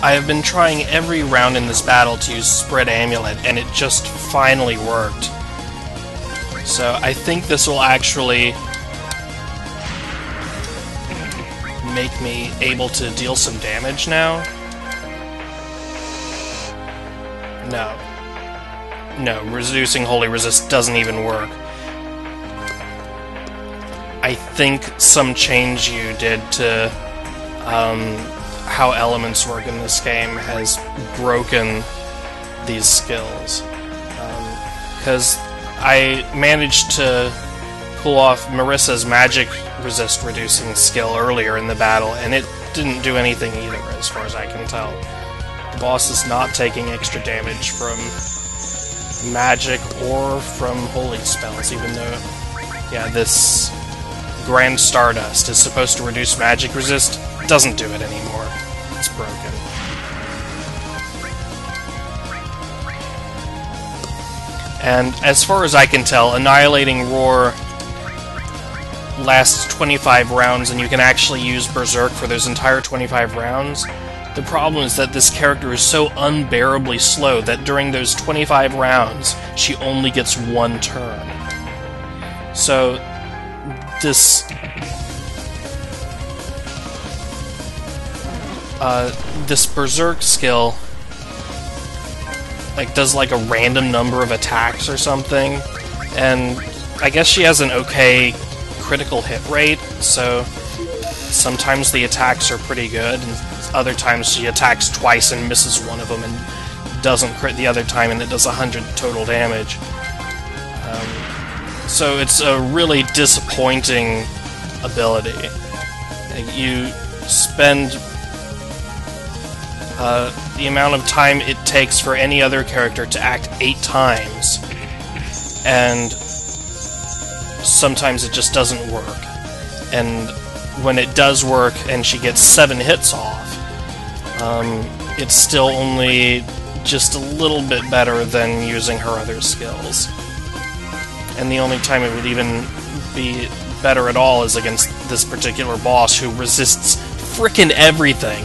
I have been trying every round in this battle to use Spread Amulet, and it just finally worked. So I think this will actually make me able to deal some damage now. No. No, reducing Holy Resist doesn't even work. I think some change you did to how elements work in this game has broken these skills. Because I managed to pull off Marissa's magic resist reducing skill earlier in the battle, and it didn't do anything either, as far as I can tell. The boss is not taking extra damage from magic or from holy spells, even though, yeah, this Grand Stardust is supposed to reduce magic resist. It doesn't do it anymore. It's broken. And as far as I can tell, Annihilating Roar lasts 25 rounds, and you can actually use Berserk for those entire 25 rounds. The problem is that this character is so unbearably slow that during those 25 rounds, she only gets one turn. So, this Berserk skill does like a random number of attacks or something, and I guess she has an okay critical hit rate, so sometimes the attacks are pretty good, and other times she attacks twice and misses one of them and doesn't crit the other time, and it does 100 total damage. So it's a really disappointing ability. You spend the amount of time it takes for any other character to act 8 times, and sometimes it just doesn't work. And when it does work and she gets 7 hits off, it's still only just a little bit better than using her other skills. And the only time it would even be better at all is against this particular boss who resists frickin' everything.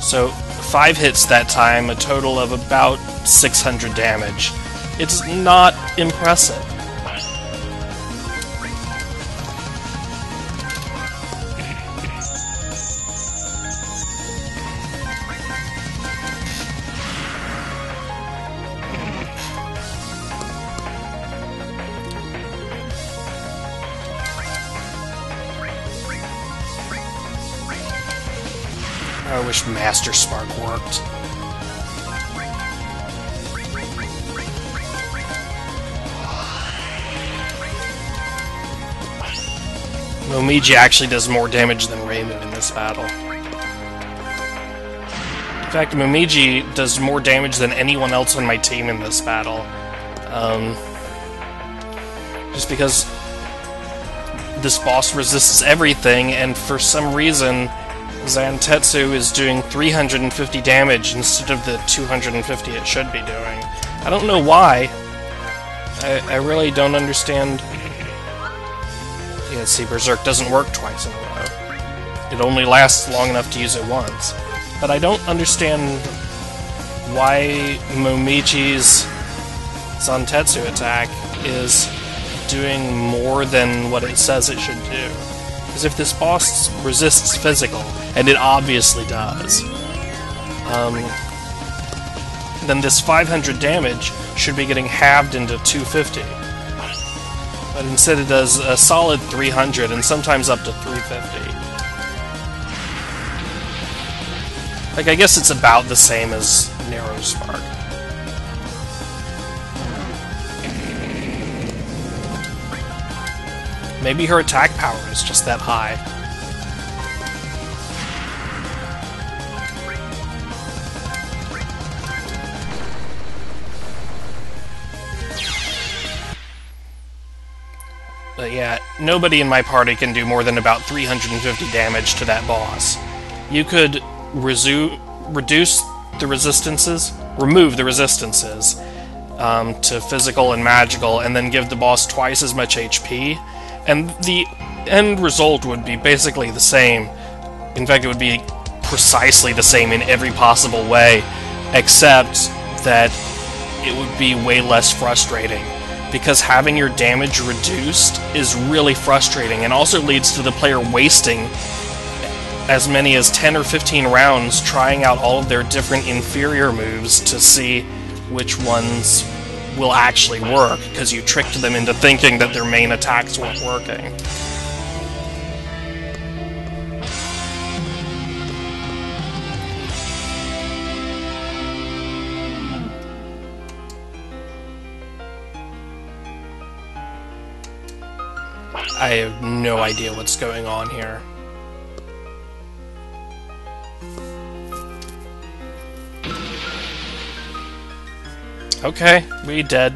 So, 5 hits that time, a total of about 600 damage. It's not impressive. I wish Master Spark worked. Momiji actually does more damage than Reimu in this battle. In fact, Momiji does more damage than anyone else on my team in this battle. Just because this boss resists everything, and for some reason Zantetsu is doing 350 damage instead of the 250 it should be doing. I don't know why. I really don't understand. Yeah, see, Berserk doesn't work twice in a row. It only lasts long enough to use it once. But I don't understand why Momiji's Zantetsu attack is doing more than what it says it should do. Because if this boss resists physical, and it obviously does, then this 500 damage should be getting halved into 250. But instead it does a solid 300, and sometimes up to 350. Like, I guess it's about the same as Narrow Spark. Maybe her attack power is just that high. But yeah, nobody in my party can do more than about 350 damage to that boss. You could remove the resistances, to physical and magical, and then give the boss twice as much HP, and the end result would be basically the same. In fact, it would be precisely the same in every possible way, except that it would be way less frustrating, because having your damage reduced is really frustrating, and also leads to the player wasting as many as 10 or 15 rounds trying out all of their different inferior moves to see which ones will actually work, because you tricked them into thinking that their main attacks weren't working. I have no idea what's going on here. Okay, we dead.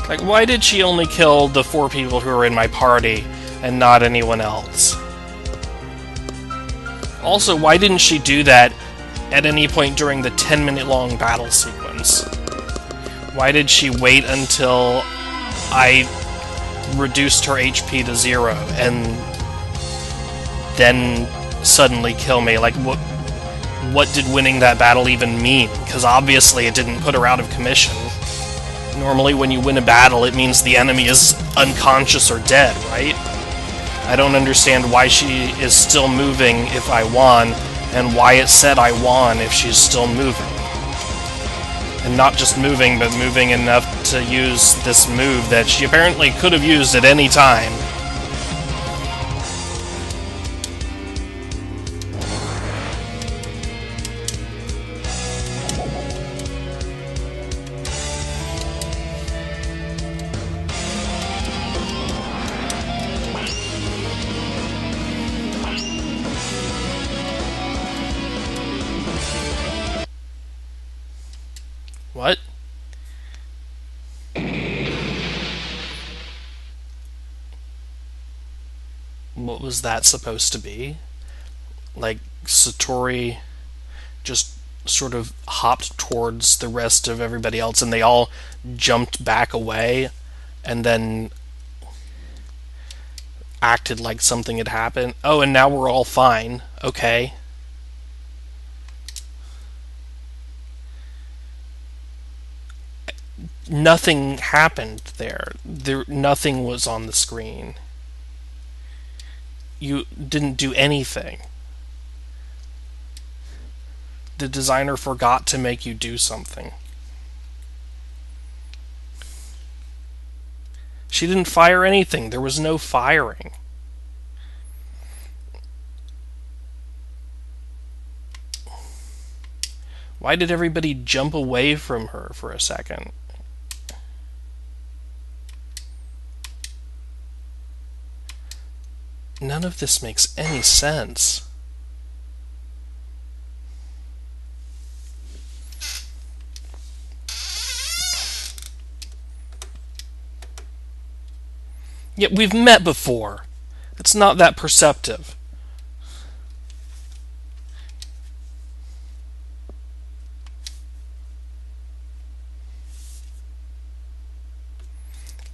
Like, why did she only kill the 4 people who were in my party and not anyone else? Also, why didn't she do that at any point during the 10-minute-long battle sequence? Why did she wait until I reduced her HP to 0 and then suddenly kill me? Like, what did winning that battle even mean? Because obviously it didn't put her out of commission. Normally when you win a battle, it means the enemy is unconscious or dead, right? I don't understand why she is still moving if I won, and why it said I won if she's still moving. And not just moving, but moving enough to use this move that she apparently could have used at any time. What? What was that supposed to be? Like, Satori just sort of hopped towards the rest of everybody else and they all jumped back away and then acted like something had happened. Oh, and now we're all fine. Okay. Nothing happened there. Nothing was on the screen. You didn't do anything. The designer forgot to make you do something. She didn't fire anything. There was no firing. Why did everybody jump away from her for a second? None of this makes any sense. Yet we've met before. It's not that perceptive.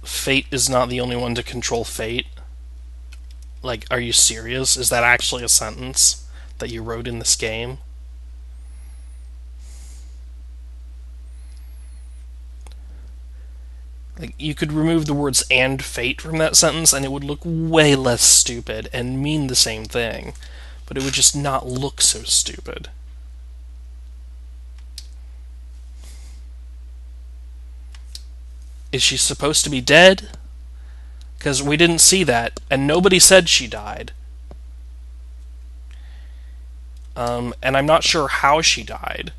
Fate is not the only one to control fate. Like, are you serious? Is that actually a sentence that you wrote in this game? Like, you could remove the words "and fate" from that sentence and it would look way less stupid and mean the same thing, but it would just not look so stupid. Is she supposed to be dead? Because we didn't see that, and nobody said she died. And I'm not sure how she died.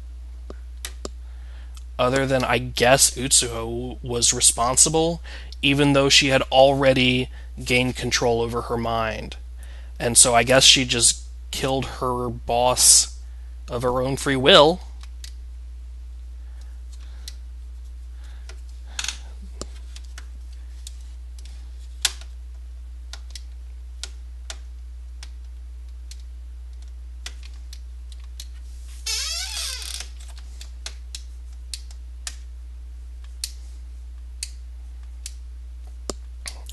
Other than, I guess, Utsuho was responsible, even though she had already gained control over her mind. And so I guess she just killed her boss of her own free will.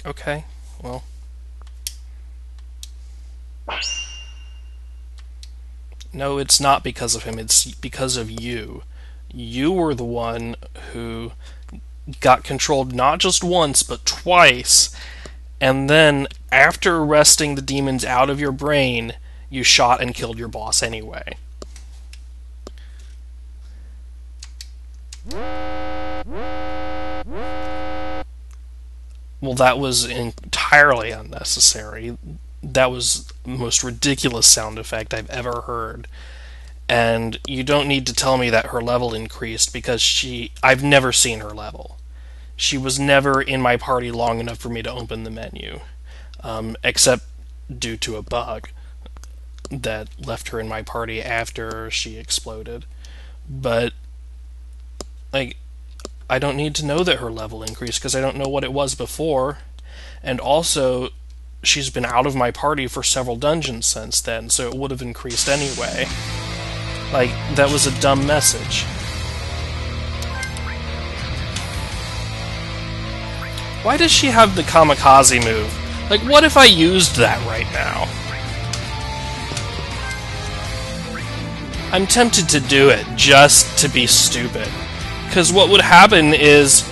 Okay, well. No, it's not because of him, it's because of you. You were the one who got controlled not just once, but twice, and then, after wresting the demons out of your brain, you shot and killed your boss anyway. Well, that was entirely unnecessary. That was the most ridiculous sound effect I've ever heard. And you don't need to tell me that her level increased, because I've never seen her level. She was never in my party long enough for me to open the menu, except due to a bug that left her in my party after she exploded. But, like, I don't need to know that her level increased, because I don't know what it was before. And also, she's been out of my party for several dungeons since then, so it would have increased anyway. Like, that was a dumb message. Why does she have the kamikaze move? Like, what if I used that right now? I'm tempted to do it, just to be stupid. Because what would happen is,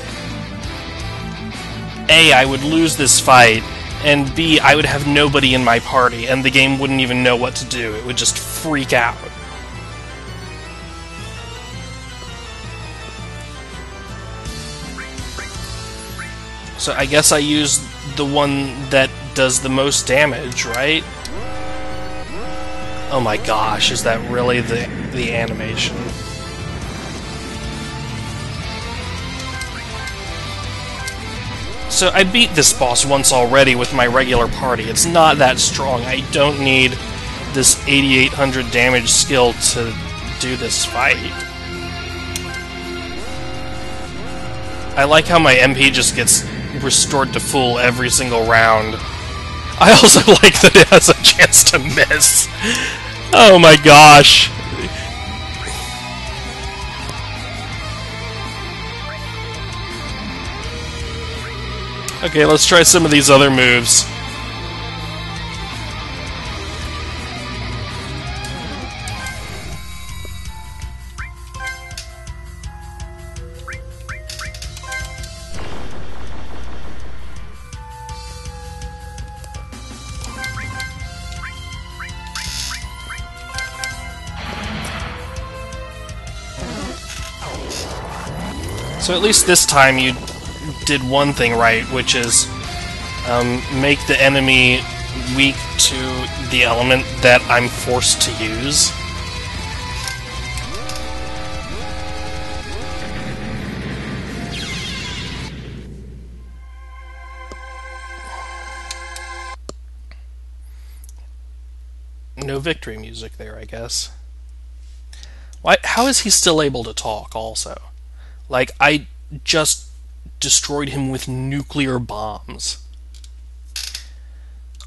A, I would lose this fight, and B, I would have nobody in my party, and the game wouldn't even know what to do. It would just freak out. So I guess I use the one that does the most damage, right? Oh my gosh, is that really the animation? So I beat this boss once already with my regular party. It's not that strong. I don't need this 8800 damage skill to do this fight. I like how my MP just gets restored to full every single round. I also like that it has a chance to miss. Oh my gosh. Okay, let's try some of these other moves. So at least this time you did one thing right, which is make the enemy weak to the element that I'm forced to use. No victory music there, I guess. Why? How is he still able to talk, also? Like, I just destroyed him with nuclear bombs.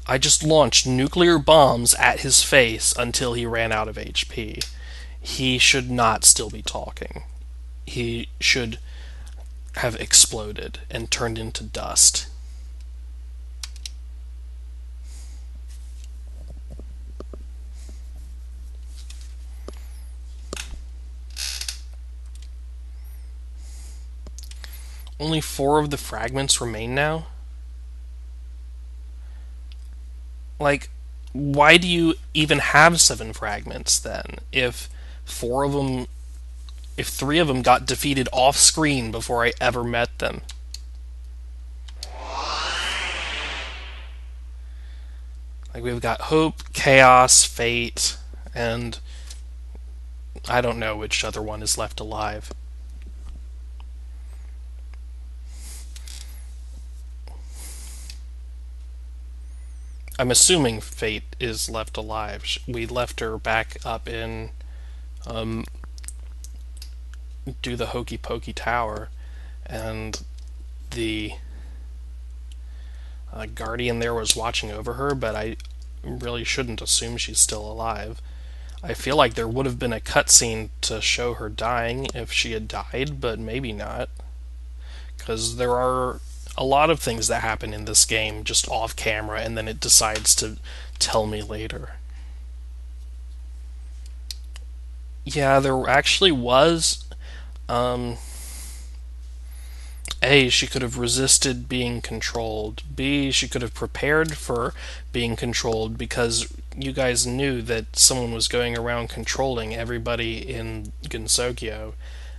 I just launched nuclear bombs at his face until he ran out of HP. He should not still be talking. He should have exploded and turned into dust. Only 4 of the fragments remain now? Like, why do you even have 7 fragments then? If 3 of them got defeated off screen before I ever met them. Like, we've got Hope, Chaos, Fate, and I don't know which other one is left alive. I'm assuming Fate is left alive. We left her back up in do the Hokey Pokey Tower, and the Guardian there was watching over her, but I really shouldn't assume she's still alive. I feel like there would have been a cutscene to show her dying if she had died, but maybe not. Because there are a lot of things that happen in this game just off camera, and then it decides to tell me later. Yeah, there actually was. A, she could have resisted being controlled. B, she could have prepared for being controlled because you guys knew that someone was going around controlling everybody in Gensokyo,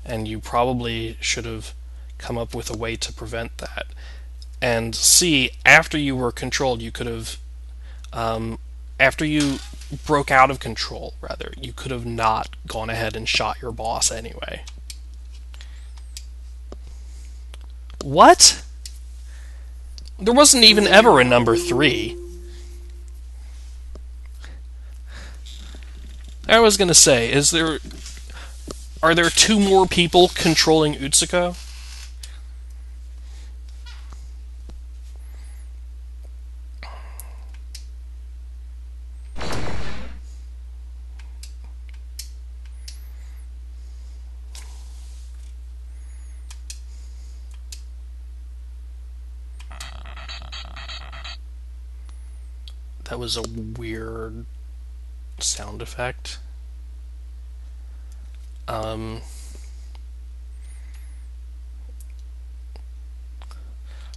and you probably should have come up with a way to prevent that. And C, after you were controlled, you could have, after you broke out of control, rather, you could have not gone ahead and shot your boss anyway. What? There wasn't even ever a number 3. I was gonna say, are there 2 more people controlling Utsuko? That was a weird sound effect.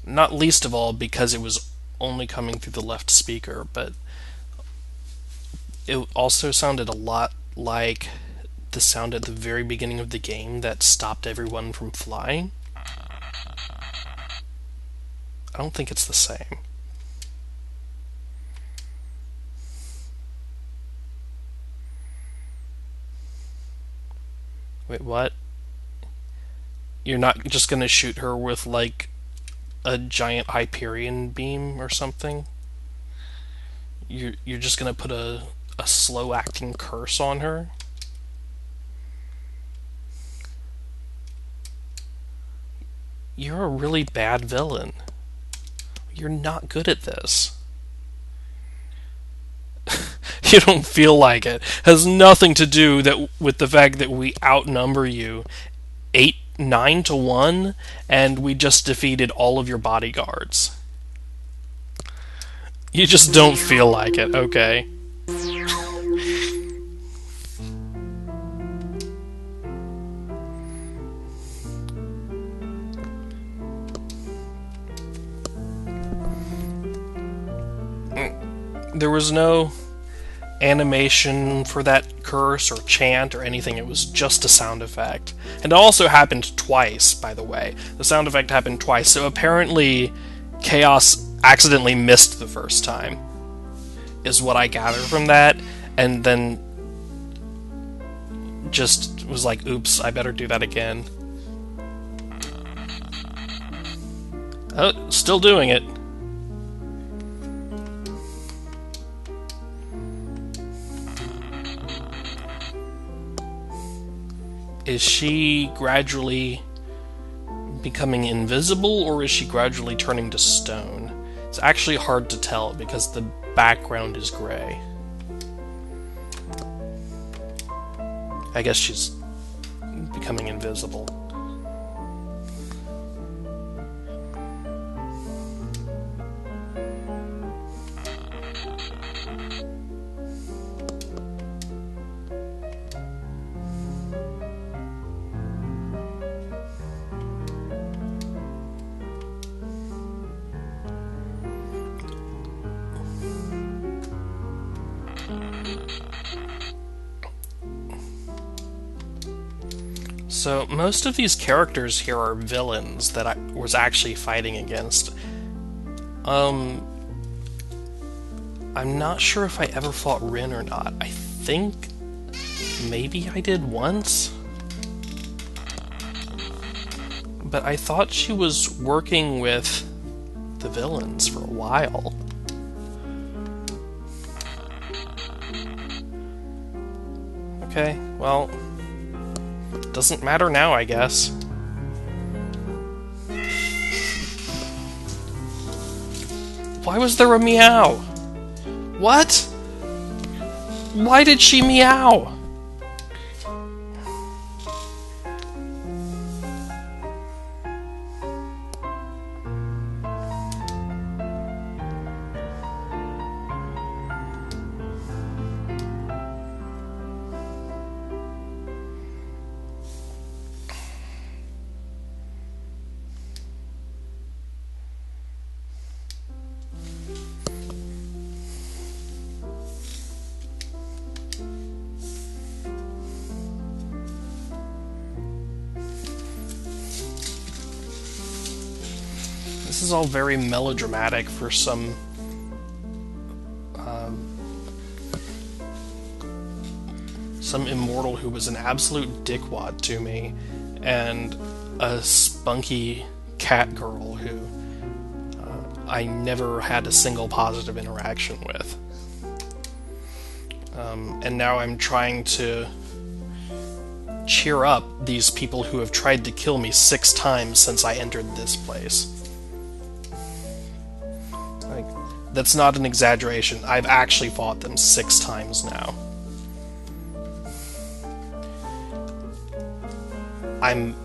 Not least of all because it was only coming through the left speaker, but it also sounded a lot like the sound at the very beginning of the game that stopped everyone from flying. I don't think it's the same. Wait, what? You're not just gonna shoot her with, like, a giant Hyperion beam or something? You're just gonna put a slow-acting curse on her? You're a really bad villain. You're not good at this. You don't feel like it. Has nothing to do with the fact that we outnumber you 9 to 1, and we just defeated all of your bodyguards. You just don't feel like it, okay? There was no animation for that curse or chant or anything. It was just a sound effect. And it also happened twice, by the way. The sound effect happened twice, so apparently Chaos accidentally missed the first time, is what I gather from that, and then just was like, oops, I better do that again. Oh, still doing it. Is she gradually becoming invisible, or is she gradually turning to stone? It's actually hard to tell because the background is gray. I guess she's becoming invisible. So, most of these characters here are villains that I was actually fighting against. I'm not sure if I ever fought Rin or not. I think maybe I did once? But I thought she was working with the villains for a while. Okay, well, doesn't matter now, I guess. Why was there a meow? What? Why did she meow? is all very melodramatic for some immortal who was an absolute dickwad to me, and a spunky cat girl who I never had a single positive interaction with. And now I'm trying to cheer up these people who have tried to kill me 6 times since I entered this place. Like, that's not an exaggeration. I've actually fought them 6 times now. I'm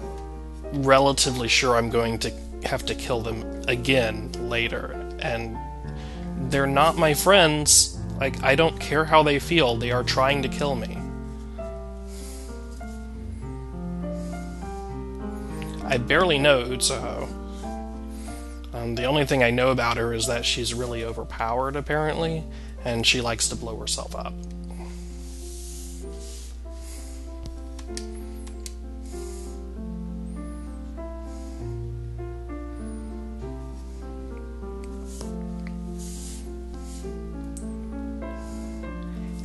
relatively sure I'm going to have to kill them again later, and they're not my friends. Like, I don't care how they feel, they are trying to kill me. I barely know Utsuho. The only thing I know about her is that she's really overpowered, apparently, and she likes to blow herself up.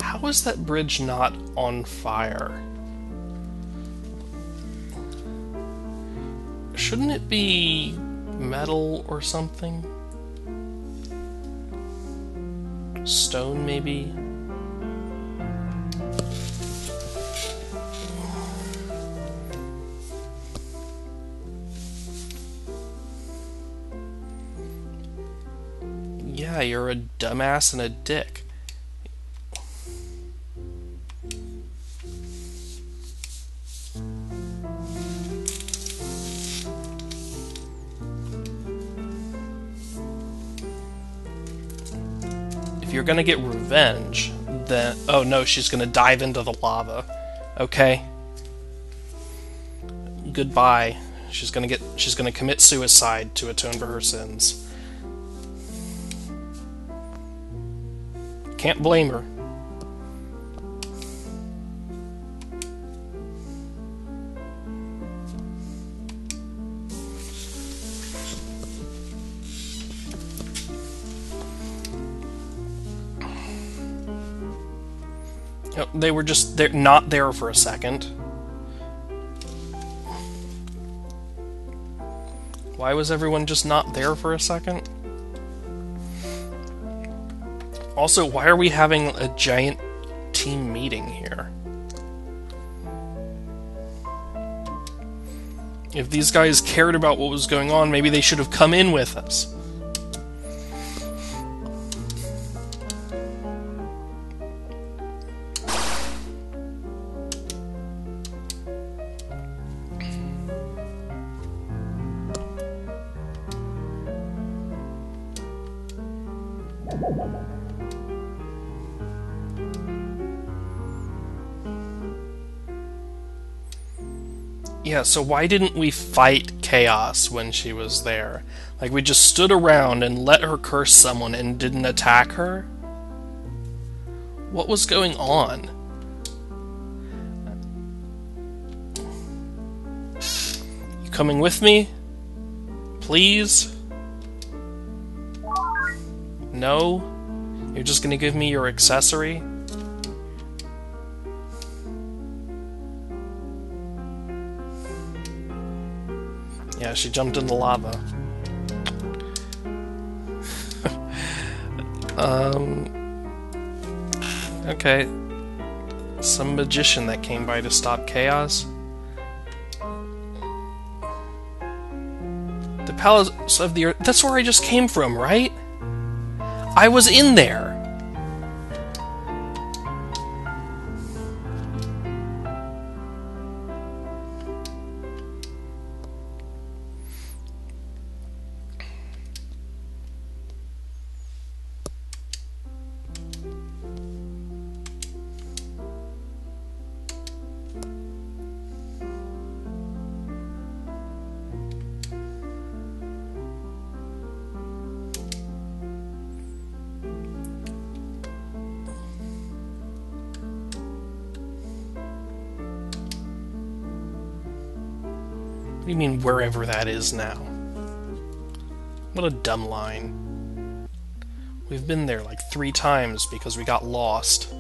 How is that bridge not on fire? Shouldn't it be metal or something? Stone, maybe? Yeah, you're a dumbass and a dick. If you're gonna get revenge, then... Oh no, she's gonna dive into the lava. Okay. Goodbye. She's gonna commit suicide to atone for her sins. Can't blame her. They're not there for a second. Why was everyone just not there for a second? Also, why are we having a giant team meeting here? If these guys cared about what was going on, maybe they should have come in with us. Yeah, so why didn't we fight Chaos when she was there? Like, we just stood around and let her curse someone and didn't attack her? What was going on? You coming with me? Please? No? You're just gonna give me your accessory? Yeah, she jumped in the lava. Okay. Some magician that came by to stop Chaos. The Palace of the Earth. That's where I just came from, right? I was in there. What do you mean, wherever that is now? What a dumb line. We've been there like 3 times because we got lost.